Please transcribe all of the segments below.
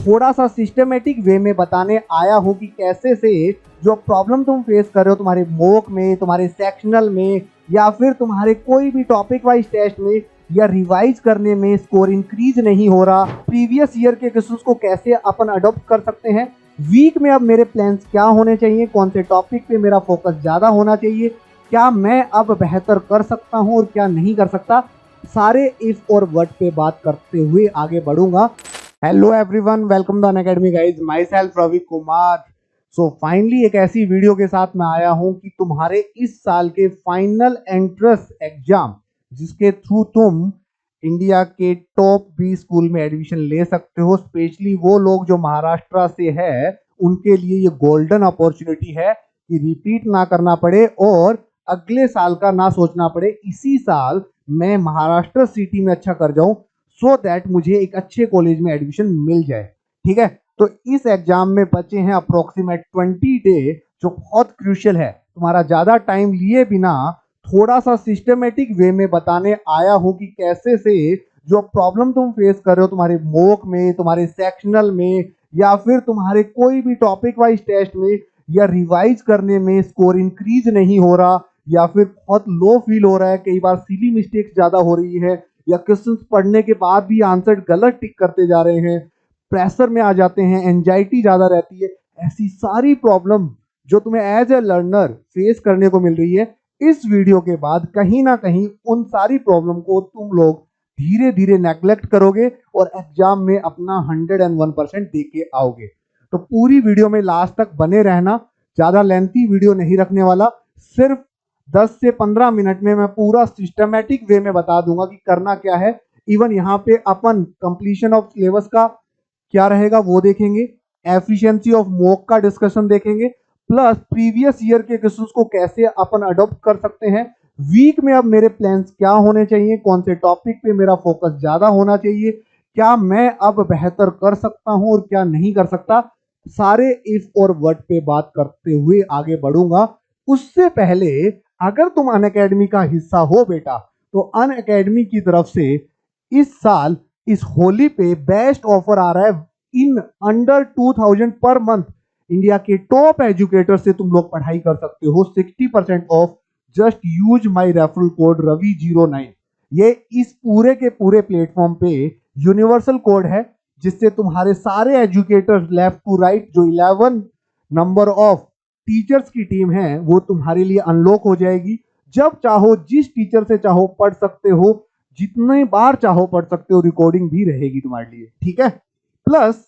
थोड़ा सा systematic way में बताने आया हूँ कि कैसे से जो प्रॉब्लम तुम फेस कर रहे हो तुम्हारे मॉक में, तुम्हारे सेक्शनल में, या फिर तुम्हारे कोई भी टॉपिक वाइज टेस्ट में या रिवाइज करने में स्कोर इंक्रीज नहीं हो रहा, प्रीवियस ईयर के क्वेश्चंस को कैसे अपन अडॉप्ट कर सकते हैं, वीक में अब मेरे प्लान्स क्या होने चाहिए, कौन से टॉपिक पे मेरा फोकस ज़्यादा होना चाहिए, क्या मैं अब बेहतर कर सकता हूँ और क्या नहीं कर सकता, सारे इफ और व्हाट पे बात करते हुए आगे बढ़ूंगा। Hello everyone, welcome to Unacademy guys, my self Ravi Kumar. So finally एक ऐसी वीडियो के साथ मैं आया हूं कि तुम्हारे इस साल के फाइनल एंट्रेंस एग्जाम, जिसके थ्रू तुम इंडिया के टॉप 20 स्कूल में एडमिशन ले सकते हो, स्पेशली वो लोग जो महाराष्ट्र से है, उनके लिए ये गोल्डन अपॉर्चुनिटी है कि रिपीट ना करना पड़े और अगले साल का ना सोचना पड़े, इसी साल मैं महाराष्ट्र सिटी में अच्छा कर जाऊं सो दैट मुझे एक अच्छे कॉलेज में एडमिशन मिल जाए। ठीक है, तो इस एग्जाम में बचे हैं अप्रोक्सीमेट 20 डे, जो बहुत क्रूशियल है। तुम्हारा ज्यादा टाइम लिए बिना थोड़ा सा सिस्टमेटिक वे में बताने आया हूं कि कैसे से जो प्रॉब्लम तुम फेस कर रहे हो तुम्हारे मॉक में, तुम्हारे सेक्शनल में, या फिर तुम्हारे कोई भी टॉपिक वाइज टेस्ट में या रिवाइज करने में स्कोर इंक्रीज नहीं हो रहा, या फिर बहुत लो फील हो रहा है, कई बार सिली मिस्टेक्स ज्यादा हो रही है, या क्वेश्चंस पढ़ने के बाद भी आंसर गलत टिक करते जा रहे हैं, प्रेशर में आ जाते हैं, एंजाइटी ज्यादा रहती है, ऐसी सारी प्रॉब्लम जो तुम्हें एज ए लर्नर फेस करने को मिल रही है, इस वीडियो के बाद कहीं ना कहीं उन सारी प्रॉब्लम को तुम लोग धीरे धीरे नेग्लेक्ट करोगे और एग्जाम में अपना 101% दे के आओगे। तो पूरी वीडियो में लास्ट तक बने रहना, ज्यादा लेंथी वीडियो नहीं रखने वाला, सिर्फ 10 से 15 मिनट में मैं पूरा सिस्टमेटिक वे में बता दूंगा कि करना क्या है। इवन यहाँ पे अपन कंप्लीशन ऑफ सिलेबस का क्या रहेगा वो देखेंगे, एफिशिएंसी ऑफ मॉक का डिस्कशन देखेंगे, प्लस प्रीवियस ईयर के क्वेश्चंस को कैसे अपन अडॉप्ट कर सकते हैं, वीक में अब मेरे प्लान्स क्या होने चाहिए, कौन से टॉपिक पे मेरा फोकस ज्यादा होना चाहिए, क्या मैं अब बेहतर कर सकता हूं और क्या नहीं कर सकता, सारे इफ और व्हाट पे बात करते हुए आगे बढ़ूंगा। उससे पहले अगर तुम अनअकैडमी का हिस्सा हो बेटा, तो अनअकैडमी की तरफ से इस साल इस होली पे बेस्ट ऑफर आ रहा है। इन अंडर 2000 पर मंथ इंडिया के टॉप एजुकेटर से तुम लोग पढ़ाई कर सकते हो 60% off. Just use my referral code रवि09। ये इस पूरे के पूरे प्लेटफॉर्म पे यूनिवर्सल कोड है, जिससे तुम्हारे सारे एजुकेटर्स लेफ्ट टू राइट जो 11 नंबर ऑफ टीचर्स की टीम है वो तुम्हारे लिए अनलॉक हो जाएगी। जब चाहो जिस टीचर से चाहो पढ़ सकते हो, जितने बार चाहो पढ़ सकते हो, रिकॉर्डिंग भी रहेगी तुम्हारे लिए। ठीक है, प्लस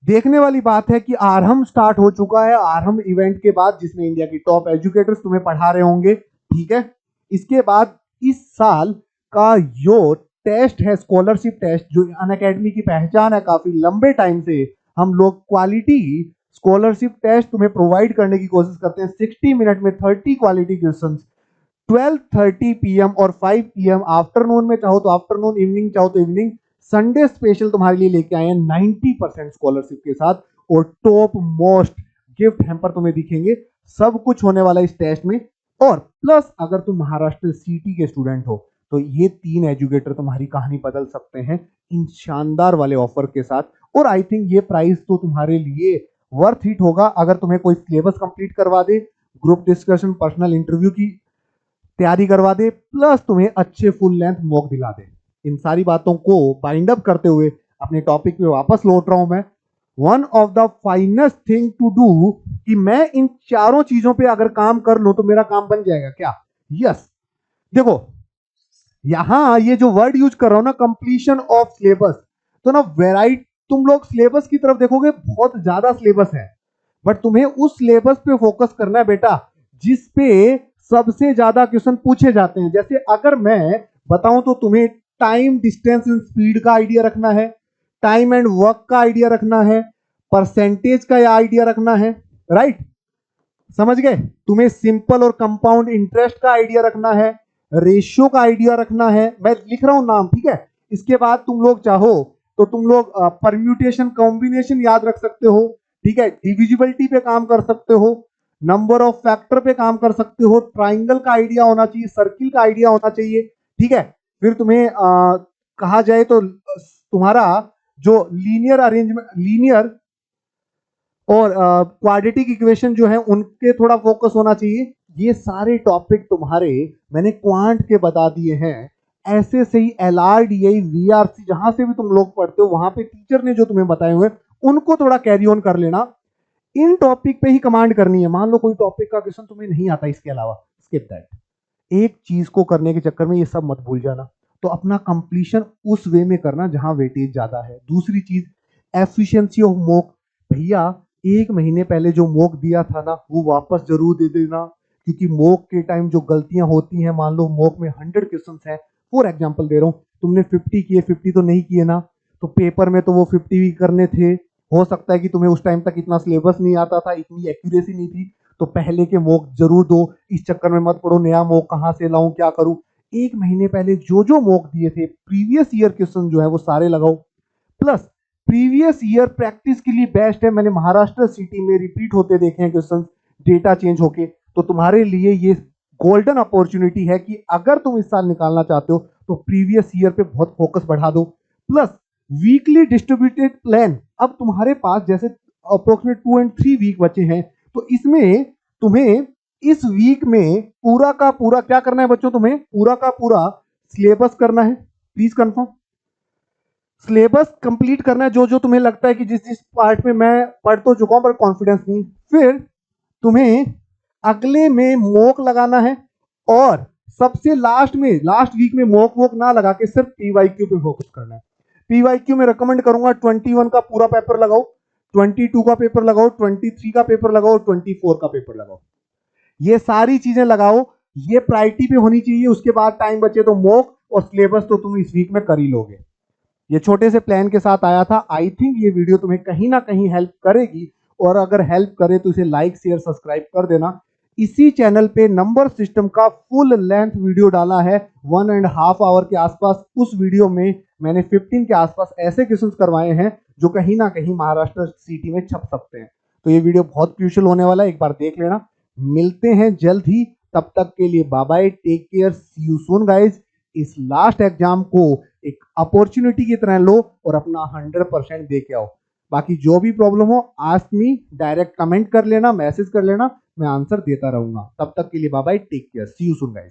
देखने वाली बात है कि आरहम स्टार्ट हो चुका है, आरहम इवेंट के बाद, जिसमें इंडिया की टॉप एजुकेटर्स तुम्हें पढ़ा रहे होंगे। ठीक है, इसके बाद इस साल का जो टेस्ट है, स्कॉलरशिप टेस्ट, जो अनअकैडमी की पहचान है, काफी लंबे टाइम से हम लोग क्वालिटी स्कॉलरशिप टेस्ट तुम्हें प्रोवाइड करने की कोशिश करते हैं। 60 मिनट में 30 क्वालिटी क्वेश्चन, 12:30 PM और 5 PM आफ्टरनून में चाहो तो आफ्टरनून, इवनिंग चाहो तो इवनिंग। संडे स्पेशल तुम्हारे लिए लेके आए हैं 90% स्कॉलरशिप के साथ, और टॉप मोस्ट गिफ्ट हैम्पर तुम्हें दिखेंगे। सब कुछ होने वाला इस टेस्ट में। और प्लस अगर तुम महाराष्ट्र सिटी के स्टूडेंट हो तो ये 3 एजुकेटर तुम्हारी कहानी बदल सकते हैं इन शानदार वाले ऑफर के साथ। और आई थिंक ये प्राइस तो तुम्हारे लिए वर्थ इट होगा अगर तुम्हें कोई सिलेबस कंप्लीट करवा दे, ग्रुप डिस्कशन, पर्सनल इंटरव्यू की तैयारी करवा दे, प्लस तुम्हें अच्छे फुल लेंथ मॉक दिला दे। इन सारी बातों को बाइंड अप करते हुए अपने टॉपिक पे वापस लौट रहा हूं मैं। One of the finest thing to do कि मैं इन चारों चीजों पे अगर काम कर लूं तो मेरा काम बन जाएगा क्या? यस। देखो यहां ये जो वर्ड यूज कर रहा हूं ना, कंप्लीशन ऑफ सिलेबस, तो ना वेराइटी, तुम लोग सिलेबस की तरफ देखोगे बहुत ज्यादा सिलेबस है, बट तुम्हें उस सिलेबस पे फोकस करना है बेटा जिस पे सबसे ज्यादा क्वेश्चन पूछे जाते हैं। जैसे अगर मैं बताऊं तो तुम्हें टाइम, डिस्टेंस एंड स्पीड का आइडिया रखना है, टाइम एंड वर्क का आइडिया रखना है, परसेंटेज का आइडिया रखना है, राइट? समझ गए? तुम्हें सिंपल और कंपाउंड इंटरेस्ट का आइडिया रखना है, रेशियो का आइडिया रखना है, मैं लिख रहा हूं नाम, ठीक है? इसके बाद तुम लोग चाहो तो तुम लोग परम्यूटेशन, कॉम्बिनेशन याद रख सकते हो, ठीक है? डिविजिबिलिटी पे काम कर सकते हो, नंबर ऑफ फैक्टर पे काम कर सकते हो, ट्राइंगल का आइडिया होना चाहिए, सर्किल का आइडिया होना चाहिए, ठीक है? फिर तुम्हें कहा जाए तो तुम्हारा जो लीनियर अरेंजमेंट, लीनियर और क्वाड्रेटिक इक्वेशन जो है उनके थोड़ा फोकस होना चाहिए। ये सारे टॉपिक तुम्हारे मैंने क्वांट के बता दिए हैं। ऐसे से ही LRDI VRC जहां से भी तुम लोग पढ़ते हो वहां पे टीचर ने जो तुम्हें बताए हुए उनको थोड़ा कैरी ऑन कर लेना। इन टॉपिक पे ही कमांड करनी है। मान लो कोई टॉपिक का क्वेश्चन तुम्हें नहीं आता, इसके अलावा स्किप दैट। एक चीज को करने के चक्कर में ये सब मत भूल जाना। तो अपना कंप्लीशन उस वे में करना जहां वेटेज ज्यादा है। दूसरी चीज, एफिशिएंसी ऑफ मॉक। भैया 1 महीने पहले जो मॉक दिया था ना वो वापस जरूर दे देना, क्योंकि मॉक के टाइम जो गलतियां होती हैं, मान लो मॉक में 100 क्वेश्चन है, फॉर एग्जाम्पल दे रहा हूँ, तुमने 50 किए, 50 तो नहीं किए ना, तो पेपर में तो वो 50 भी करने थे। हो सकता है कि तुम्हें उस टाइम तक इतना सिलेबस नहीं आता था, इतनी एक्यूरेसी नहीं थी, तो पहले के मॉक जरूर दो। इस चक्कर में मत पड़ो नया मॉक कहां से लाऊं क्या करूं। 1 महीने पहले जो जो मॉक दिए थे प्रीवियस ईयर क्वेश्चन जो है वो सारे लगाओ। प्लस प्रीवियस ईयर प्रैक्टिस के लिए बेस्ट है। मैंने महाराष्ट्र सिटी में रिपीट होते देखे हैं क्वेश्चन, डेटा चेंज होके। तो तुम्हारे लिए ये गोल्डन अपॉर्चुनिटी है कि अगर तुम इस साल निकालना चाहते हो तो प्रीवियस ईयर पे बहुत फोकस बढ़ा दो। Plus weekly distributed plan. अब तुम्हारे पास जैसे अप्रोक्सीमेट 2 और 3 वीक बचे हैं, तो इसमें तुम्हें इस वीक में पूरा का पूरा क्या करना है बच्चों, तुम्हें पूरा का पूरा सिलेबस करना है। प्लीज कंफर्म, सिलेबस कंप्लीट करना है। जो जो तुम्हें लगता है कि जिस जिस पार्ट में मैं पढ़ तो चुका हूं पर कॉन्फिडेंस नहीं, फिर तुम्हें अगले में मॉक लगाना है। और सबसे लास्ट में, लास्ट वीक में मॉक वॉक ना लगा के सिर्फ पीवाईक्यू पे फोकस करना है। पीवाईक्यू में रिकमेंड करूंगा 21 का पूरा पेपर लगाओ, 22 का पेपर लगाओ, 23 का पेपर लगाओ, 24 का पेपर लगाओ। ये सारी चीजें लगाओ, ये प्रायोरिटी पे होनी चाहिए। उसके बाद टाइम बचे तो मॉक, और सिलेबस तो तुम इस वीक में कर ही लोगे। ये छोटे से प्लान के साथ आया था। आई थिंक ये वीडियो तुम्हें कहीं ना कहीं हेल्प करेगी, और अगर हेल्प करे तो इसे लाइक शेयर सब्सक्राइब कर देना। इसी चैनल पे नंबर सिस्टम का फुल लेंथ वीडियो डाला है 1.5 आवर के आसपास। उस वीडियो में मैंने 15 के आसपास ऐसे क्वेश्चंस करवाए हैं जो कहीं ना कहीं महाराष्ट्र सिटी में छप सकते हैं। तो ये वीडियो बहुत क्रूशियल होने वाला है, एक बार देख लेना। मिलते हैं जल्द ही, तब तक के लिए bye bye, take care, see you soon guys. इस लास्ट एग्जाम को एक अपॉर्चुनिटी की तरह लो और अपना 100% दे के आओ। बाकी जो भी प्रॉब्लम हो आस्क मी, डायरेक्ट कमेंट कर लेना, मैसेज कर लेना, मैं आंसर देता रहूंगा। तब तक के लिए bye bye, take care, see you soon guys.